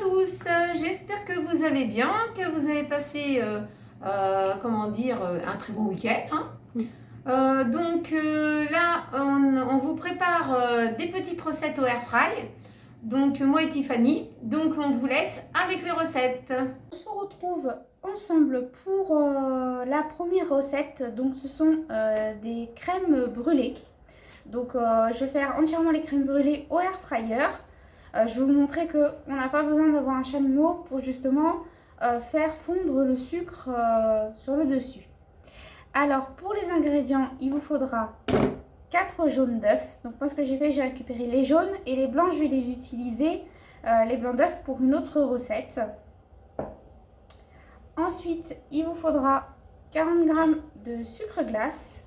tous, j'espère que vous allez bien, que vous avez passé comment dire, un très bon week-end. Hein. Oui. Là, on vous prépare des petites recettes au air fry. Donc moi et Tiffany, donc on vous laisse avec les recettes. On se retrouve ensemble pour la première recette. Donc ce sont des crèmes brûlées. Donc je vais faire entièrement les crèmes brûlées au air fryer. Je vais vous montrer qu'on n'a pas besoin d'avoir un chalumeau pour justement faire fondre le sucre sur le dessus. Alors pour les ingrédients, il vous faudra 4 jaunes d'œufs. Donc moi ce que j'ai fait, j'ai récupéré les jaunes et les blancs, je vais les utiliser, les blancs d'œufs, pour une autre recette. Ensuite, il vous faudra 40 g de sucre glace,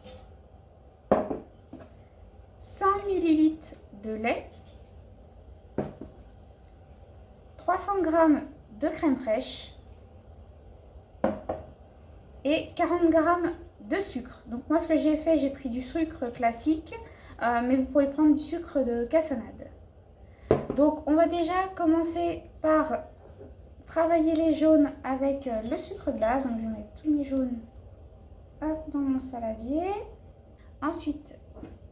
100 ml de lait, 300 g de crème fraîche et 40 g de sucre. Donc moi ce que j'ai fait, j'ai pris du sucre classique, mais vous pouvez prendre du sucre de cassonade. Donc on va déjà commencer par travailler les jaunes avec le sucre glace. Donc je vais mettre tous mes jaunes dans mon saladier. Ensuite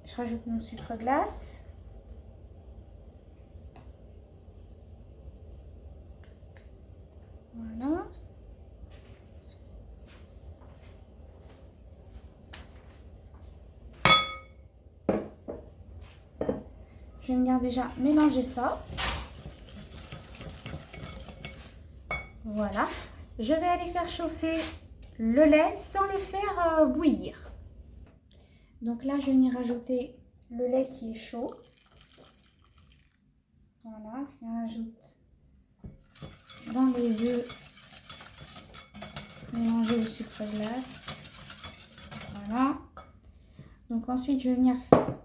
je rajoute mon sucre glace. Voilà. Je vais venir déjà mélanger ça. Voilà. Je vais aller faire chauffer le lait sans le faire bouillir. Donc là, je vais venir rajouter le lait qui est chaud. Voilà, je rajoute dans les œufs, mélanger le sucre glace. Voilà. Donc ensuite, je vais venir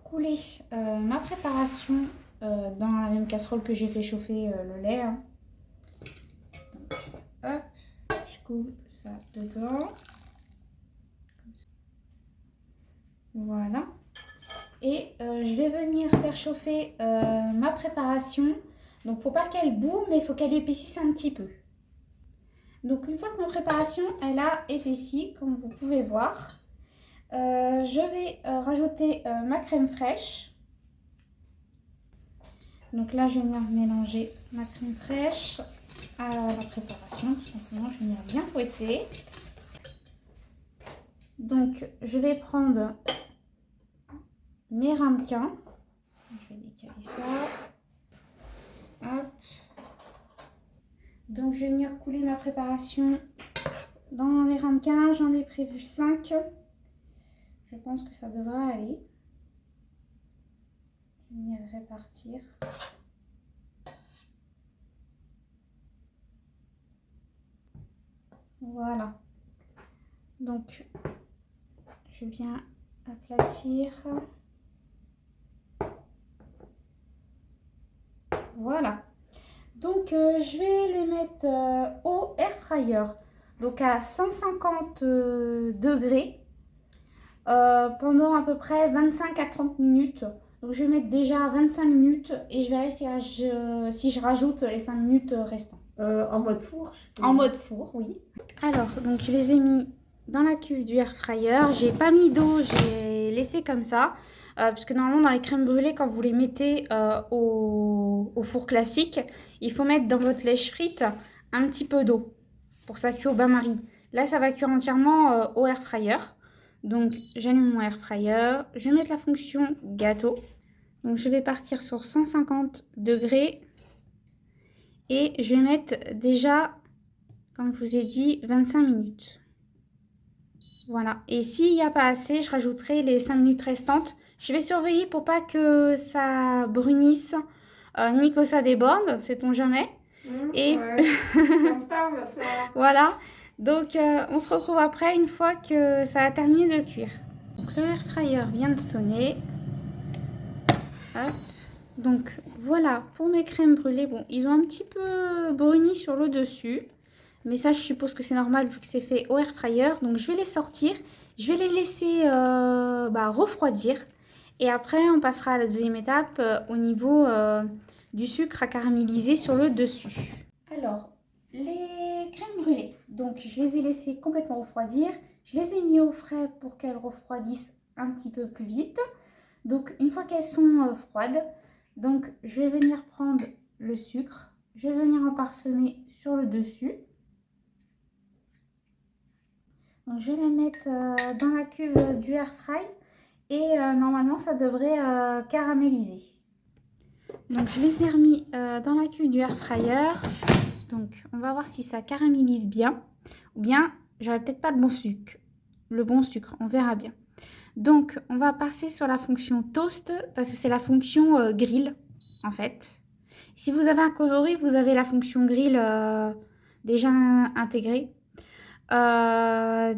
couler ma préparation dans la même casserole que j'ai fait chauffer le lait. Hein. Donc, hop, je coule ça dedans. Voilà. Et je vais venir faire chauffer ma préparation. Donc, faut pas qu'elle boue, mais il faut qu'elle épaississe un petit peu. Donc, une fois que ma préparation elle a épaissi, comme vous pouvez voir, je vais rajouter ma crème fraîche. Donc là, je vais venir mélanger ma crème fraîche à la préparation. Tout simplement, je vais venir bien fouetter. Donc, je vais prendre mes ramequins. Je vais décaler ça. Hop. Donc, je vais venir couler ma préparation dans les ramequins. J'en ai prévu 5. Je pense que ça devrait aller. Je vais venir répartir. Voilà. Donc, je vais bien aplatir. Voilà. Donc, je vais les mettre au air fryer. Donc, à 150 degrés. Pendant à peu près 25 à 30 minutes. Donc je vais mettre déjà 25 minutes et je verrai si je rajoute les 5 minutes restants. En mode four. En mode four, oui. Alors, donc je les ai mis dans la cuve du air fryer. J'ai pas mis d'eau, j'ai laissé comme ça. Parce que normalement dans les crèmes brûlées, quand vous les mettez au four classique, il faut mettre dans votre lèche frite un petit peu d'eau pour ça cuire au bain-marie. Là, ça va cuire entièrement au air fryer. Donc, j'allume mon air fryer. Je vais mettre la fonction gâteau. Donc, je vais partir sur 150 degrés. Et je vais mettre déjà, comme je vous ai dit, 25 minutes. Voilà. Et s'il n'y a pas assez, je rajouterai les 5 minutes restantes. Je vais surveiller pour pas que ça brunisse, ni que ça déborde, sait-on jamais. Et ouais. On parle, ça. Voilà. Donc, on se retrouve après une fois que ça a terminé de cuire. Donc, le air fryer vient de sonner. Hop. Donc, voilà pour mes crèmes brûlées. Bon, ils ont un petit peu bruni sur le dessus. Mais ça, je suppose que c'est normal vu que c'est fait au air fryer. Donc, je vais les sortir. Je vais les laisser refroidir. Et après, on passera à la deuxième étape au niveau du sucre à caraméliser sur le dessus. Alors, les crèmes brûlées, donc je les ai laissées complètement refroidir. Je les ai mis au frais pour qu'elles refroidissent un petit peu plus vite. Donc, une fois qu'elles sont froides, donc je vais venir prendre le sucre. Je vais venir en parsemer sur le dessus. Donc, je vais les mettre dans la cuve du air fry et normalement ça devrait caraméliser. Donc je les ai remis dans la cuve du air fryer. Donc on va voir si ça caramélise bien ou bien j'aurai peut-être pas le bon sucre, on verra bien. Donc on va passer sur la fonction toast parce que c'est la fonction grill en fait. Si vous avez un causerie, vous avez la fonction grill déjà intégrée. Voilà,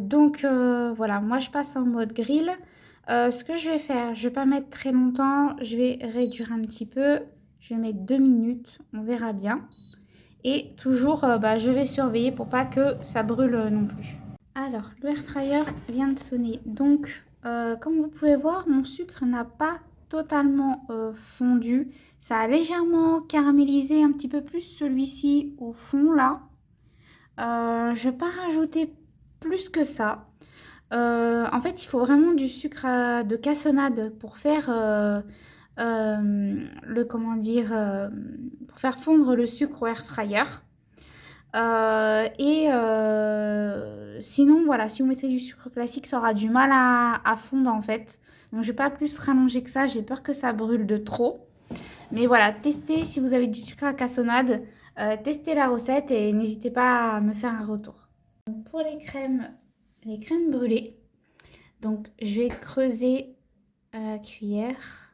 moi je passe en mode grill. Ce que je vais faire, je vais pas mettre très longtemps, je vais réduire un petit peu, je vais mettre 2 minutes, on verra bien. Et toujours, je vais surveiller pour pas que ça brûle non plus. Alors, le air fryer vient de sonner. Donc, comme vous pouvez voir, mon sucre n'a pas totalement fondu. Ça a légèrement caramélisé un petit peu plus celui-ci au fond là. Je vais pas rajouter plus que ça. En fait, il faut vraiment du sucre de cassonade pour faire pour faire fondre le sucre au air fryer. Sinon, voilà, si vous mettez du sucre classique, ça aura du mal à fondre en fait. Donc, je vais pas plus rallonger que ça. J'ai peur que ça brûle de trop. Mais voilà, testez si vous avez du sucre à cassonade. Testez la recette et n'hésitez pas à me faire un retour. Donc, pour les crèmes brûlées, donc je vais creuser à la cuillère.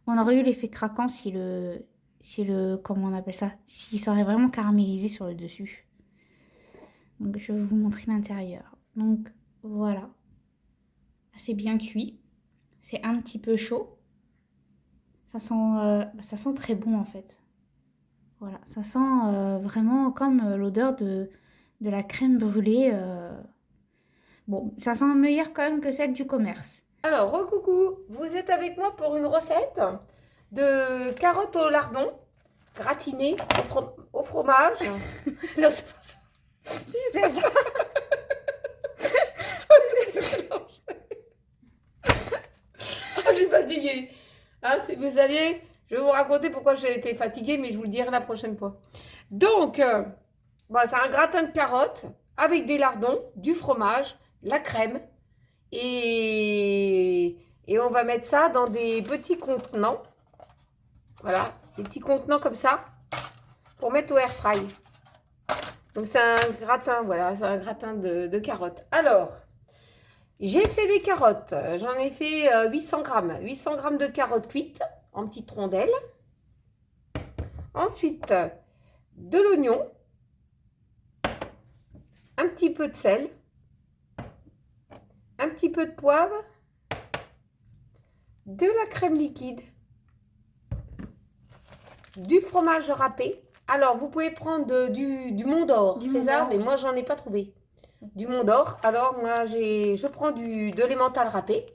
On aurait eu l'effet craquant si comment on appelle ça, si ça aurait vraiment caramélisé sur le dessus. Donc je vais vous montrer l'intérieur. Donc voilà, c'est bien cuit, c'est un petit peu chaud. Ça sent très bon en fait. Voilà, ça sent vraiment comme l'odeur de la crème brûlée. Bon, ça sent meilleur quand même que celle du commerce. Alors, recoucou, vous êtes avec moi pour une recette de carottes au lardon gratinées au fromage. Non, c'est pas ça. Si, c'est ça. Je suis fatiguée. Hein, vous saviez, je vais vous raconter pourquoi j'ai été fatiguée, mais je vous le dirai la prochaine fois. Donc, c'est un gratin de carottes avec des lardons, du fromage, la crème. Et on va mettre ça dans des petits contenants. Voilà, des petits contenants comme ça pour mettre au air fry. Donc c'est un gratin, voilà, c'est un gratin de carottes. Alors, j'ai fait des carottes. J'en ai fait 800 grammes. 800 grammes de carottes cuites en petites rondelles. Ensuite, de l'oignon. Un petit peu de sel. Un petit peu de poivre. De la crème liquide. Du fromage râpé. Alors, vous pouvez prendre du Mont d'Or, c'est ça, mais moi, j'en ai pas trouvé. Du Mont d'Or. Alors, moi, je prends de l'emmental râpé.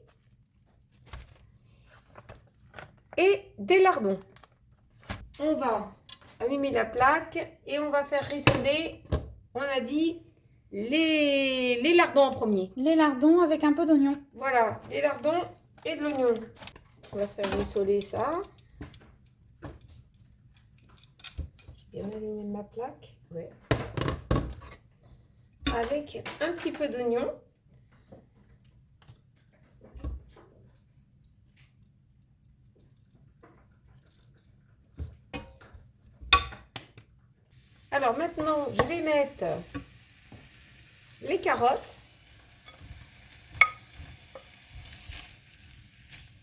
Et des lardons. On va allumer la plaque et on va faire rissoler, on a dit, les lardons en premier. Les lardons avec un peu d'oignon. Voilà, les lardons et de l'oignon. On va faire rissoler ça. J'ai bien allumé ma plaque. Ouais. Avec un petit peu d'oignon. Alors maintenant, je vais mettre les carottes.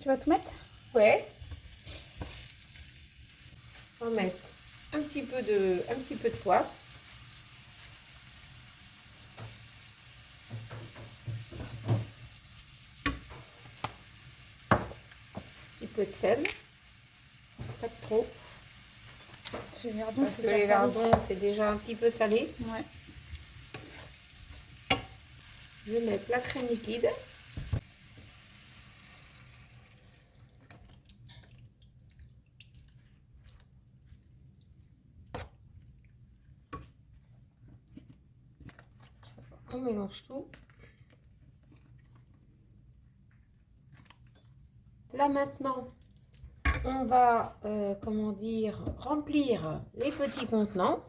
Tu vas tout mettre? Ouais. On va mettre un petit peu de poivre. Un petit peu de sel. Pas trop. Les lardons, Parce que les lardons, c'est déjà un petit peu salé. Ouais. Je vais mettre la crème liquide. On mélange tout. Là maintenant, on va, comment dire, remplir les petits contenants.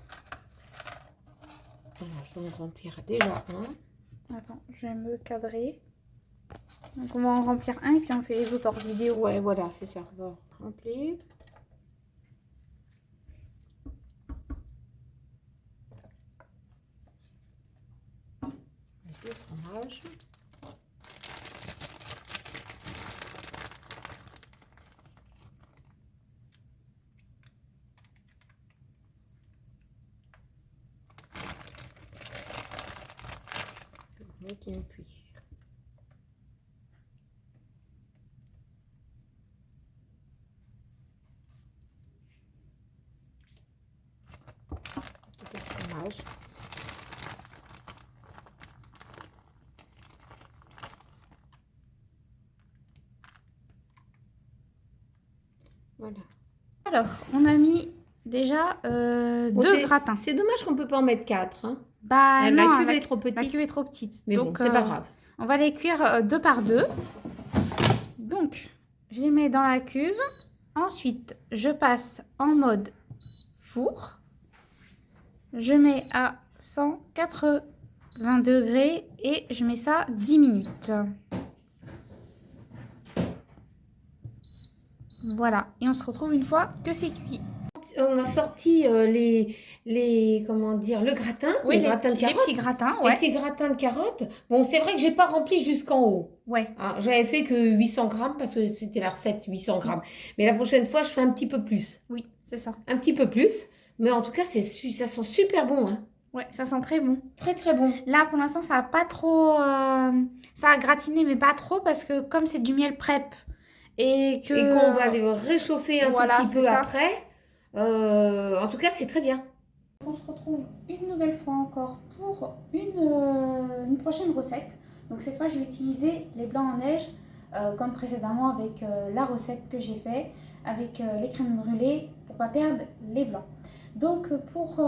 Alors, je vais en remplir déjà un. Attends, je vais me cadrer. Donc on va en remplir un et puis on fait les autres hors vidéo. Ouais, voilà, c'est ça. On va remplir. Le fromage. Avec une cuillère. Le fromage. Voilà. Alors, on a mis déjà Bon, deux gratins. C'est dommage qu'on ne peut pas en mettre 4. Hein. Bah, La non, cuve est trop petite. La cuve est trop petite. Mais donc, bon, c'est pas grave. On va les cuire 2 par 2. Donc, je les mets dans la cuve. Ensuite, je passe en mode four. Je mets à 180 degrés et je mets ça 10 minutes. Voilà. Et on se retrouve une fois que c'est cuit. On a sorti comment dire, le gratin, Oui, les gratins de carottes. Les petits gratins, ouais. Les petits gratins de carottes. Bon, c'est vrai que j'ai pas rempli jusqu'en haut. Ouais. Hein, j'avais fait que 800 grammes parce que c'était la recette 800 grammes. Mais la prochaine fois, je fais un petit peu plus. Oui, c'est ça. Un petit peu plus. Mais en tout cas, ça sent super bon. Hein. Ouais, ça sent très bon. Très, très bon. Là, pour l'instant, ça a pas trop... ça a gratiné, mais pas trop parce que comme c'est du miel prep et qu'on va les réchauffer un tout petit peu après... en tout cas, c'est très bien. On se retrouve une nouvelle fois encore pour une prochaine recette. Donc cette fois, je vais utiliser les blancs en neige comme précédemment avec la recette que j'ai fait avec les crèmes brûlées pour pas perdre les blancs. Donc pour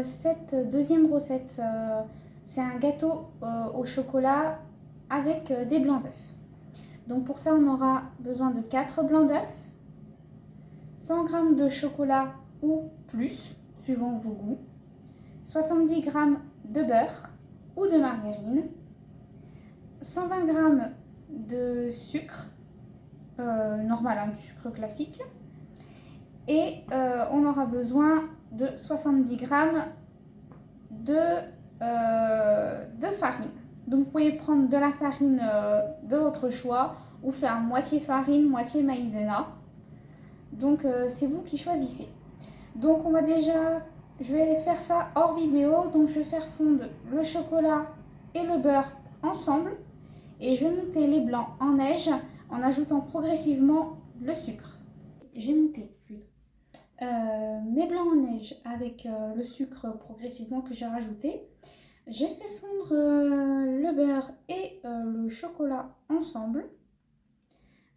cette deuxième recette, c'est un gâteau au chocolat avec des blancs d'œufs. Donc pour ça, on aura besoin de 4 blancs d'œufs, 100 g de chocolat ou plus, suivant vos goûts, 70 g de beurre ou de margarine, 120 g de sucre, normal, hein, du sucre classique, et on aura besoin de 70 g de farine. Donc vous pouvez prendre de la farine de votre choix ou faire moitié farine, moitié maïzena. Donc c'est vous qui choisissez. Donc on va déjà, je vais faire ça hors vidéo. Donc je vais faire fondre le chocolat et le beurre ensemble. Et je vais monter les blancs en neige en ajoutant progressivement le sucre. J'ai monté plutôt mes blancs en neige avec le sucre progressivement que j'ai rajouté. J'ai fait fondre le beurre et le chocolat ensemble.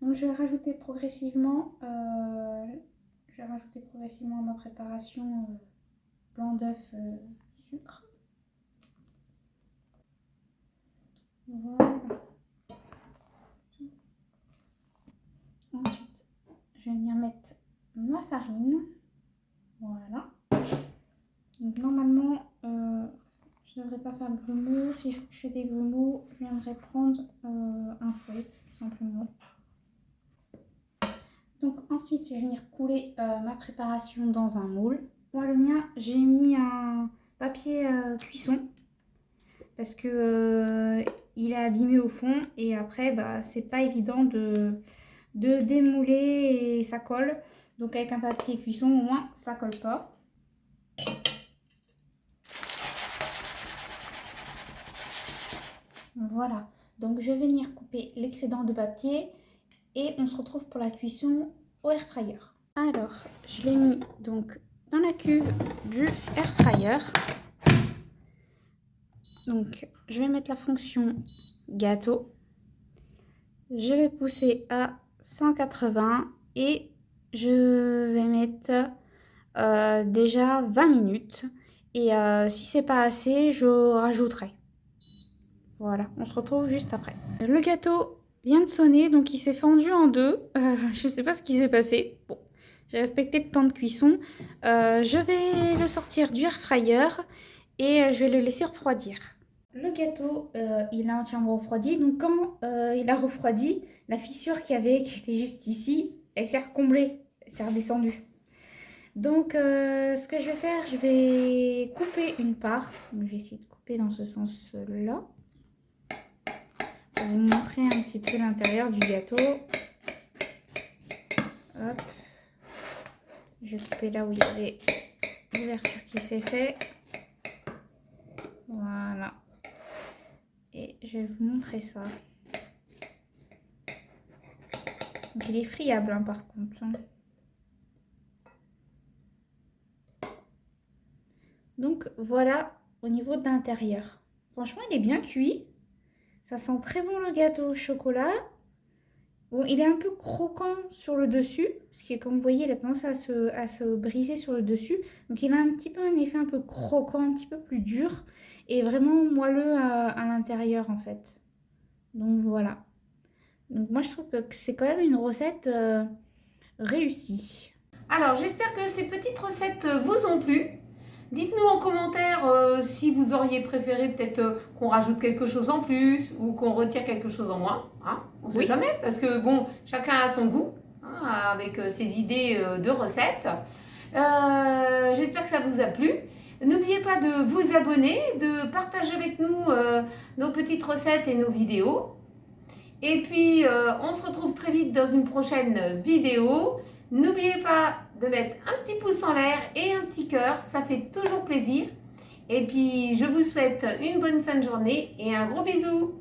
Donc je vais rajouter progressivement, à ma préparation blanc d'œuf, sucre. Voilà. Ensuite, je vais venir mettre ma farine. Voilà. Donc normalement, je ne devrais pas faire de grumeaux. Si je fais des grumeaux, je viendrai prendre un fouet, tout simplement. Donc ensuite, je vais venir couler ma préparation dans un moule. Moi, le mien, j'ai mis un papier cuisson parce que il est abîmé au fond et après, bah, c'est pas évident de démouler et ça colle. Donc avec un papier cuisson, au moins, ça colle pas. Voilà. Donc je vais venir couper l'excédent de papier. Et on se retrouve pour la cuisson au air fryer. Alors, je l'ai mis donc dans la cuve du air fryer. Donc, je vais mettre la fonction gâteau. Je vais pousser à 180 et je vais mettre déjà 20 minutes. Et si c'est pas assez, je rajouterai. Voilà, on se retrouve juste après. Le gâteau vient de sonner, donc il s'est fendu en deux. Je ne sais pas ce qui s'est passé. Bon, j'ai respecté le temps de cuisson. Je vais le sortir du air fryer et je vais le laisser refroidir. Le gâteau, il a entièrement refroidi. Donc quand il a refroidi, la fissure qu'il y avait, qui était juste ici, elle s'est recomblée, elle s'est redescendue. Donc ce que je vais faire, je vais couper une part. Donc, je vais essayer de couper dans ce sens-là. Pour vous montrer un petit peu l'intérieur du gâteau. Hop. Je vais couper là où il y avait l'ouverture qui s'est faite. Voilà. Et je vais vous montrer ça. Donc il est friable hein, par contre. Donc voilà au niveau de l'intérieur. Franchement il est bien cuit. Ça sent très bon le gâteau au chocolat. Bon, il est un peu croquant sur le dessus, parce que comme vous voyez, il a tendance à se briser sur le dessus. Donc il a un petit peu un effet un peu croquant, un petit peu plus dur, et vraiment moelleux à l'intérieur en fait. Donc voilà. Donc moi je trouve que c'est quand même une recette réussie. Alors, j'espère que ces petites recettes vous ont plu. Dites-nous en commentaire si vous auriez préféré peut-être qu'on rajoute quelque chose en plus ou qu'on retire quelque chose en moins. Hein, on ne sait jamais, parce que bon, chacun a son goût hein, avec ses idées de recettes. J'espère que ça vous a plu. N'oubliez pas de vous abonner, de partager avec nous nos petites recettes et nos vidéos. Et puis, on se retrouve très vite dans une prochaine vidéo. N'oubliez pas de mettre un petit pouce en l'air et un petit cœur, ça fait toujours plaisir. Et puis, je vous souhaite une bonne fin de journée et un gros bisou.